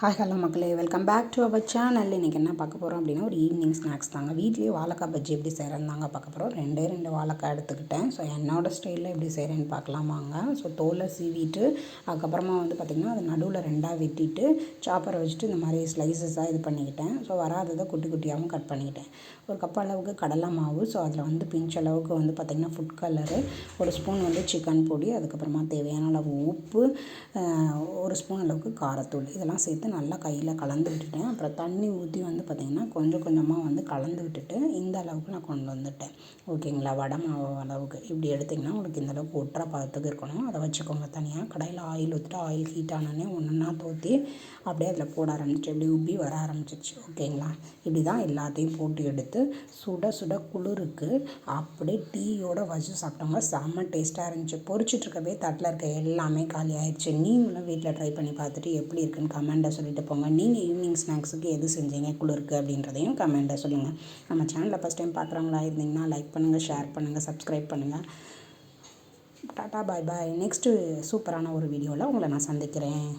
Hi hello மக்களே, welcome back to our channel. இன்றைக்கி என்ன பார்க்க போகிறோம் அப்படின்னா, ஒரு ஈவினிங் ஸ்நாக்ஸ் தாங்க. வீட்லேயே வாழைக்காய் பஜ்ஜி எப்படி செய்கிறேன்னு தாங்க பார்க்க போகிறோம். ரெண்டு வாழைக்காய் எடுத்துக்கிட்டேன். ஸோ என்னோடய ஸ்டைலில் எப்படி செய்கிறேன்னு பார்க்கலாமாங்க. ஸோ தோலை சீவிட்டு அதுக்கப்புறமா பார்த்திங்கன்னா அது நடுவில் ரெண்டாக வெட்டிட்டு சாப்பரை வச்சுட்டு இந்த மாதிரி ஸ்லைசஸாக இது பண்ணிக்கிட்டேன். ஸோ வராததை குட்டி குட்டியாகவும் கட் பண்ணிக்கிட்டேன். ஒரு கப் அளவுக்கு கடலை மாவு, ஸோ அதில் பிஞ்ச் அளவுக்கு பார்த்திங்கன்னா ஃபுட் கலரு, ஒரு ஸ்பூன் சிக்கன் பொடி, அதுக்கப்புறமா தேவையான அளவு உப்பு, ஒரு ஸ்பூன் அளவுக்கு காரத்தூள், இதெல்லாம் சேர்த்து நல்லா கையில் கலந்து விட்டுட்டேன். அப்புறம் தண்ணி ஊற்றி பார்த்திங்கன்னா கொஞ்சம் கொஞ்சமாக கலந்து விட்டுட்டு இந்த அளவுக்கு நான் கொண்டு வந்துட்டேன். ஓகேங்களா, வடை மாவு அளவுக்கு இப்படி எடுத்திங்கன்னா உங்களுக்கு இந்த அளவுக்கு ஒட்டுற பதத்துக்கு இருக்கணும். அதை வச்சுக்கோங்க தனியாக. கடையில் ஆயில் ஊற்றிட்டு ஆயில் ஹீட் ஆனோடனே ஒன்றா தூற்றி அப்படியே அதில் போட ஆரம்பிச்சு இப்படி உப்பி வர ஆரம்பிச்சிருச்சு. ஓகேங்களா, இப்படி தான் எல்லாத்தையும் போட்டு எடுத்து சுட சுட குளிருக்கு அப்படியே டீயோட வச்சு சாப்பிட்டோங்க. செம்ம டேஸ்ட்டாக இருந்துச்சு. பொரிச்சிட்ருக்கவே தட்டில் இருக்க எல்லாமே காலி ஆயிடுச்சு. நீங்களும் வீட்டில் ட்ரை பண்ணி பார்த்துட்டு எப்படி இருக்குன்னு கமெண்ட்டை சொல்லிட்டு போங்க. நீங்கள் ஈவினிங் ஸ்நாக்ஸுக்கு எது செஞ்சீங்க குளிருக்கு அப்படின்றதையும் கமெண்ட்டை சொல்லுங்கள். நம்ம சேனலில் ஃபஸ்ட் டைம் பார்க்குறவங்களா இருந்தீங்கன்னா லைக் பண்ணுங்கள், ஷேர் பண்ணுங்கள், சப்ஸ்கிரைப் பண்ணுங்கள். டாட்டா பாய் பாய். நெக்ஸ்ட்டு சூப்பரான ஒரு வீடியோவில் உங்களை நான் சந்திக்கிறேன்.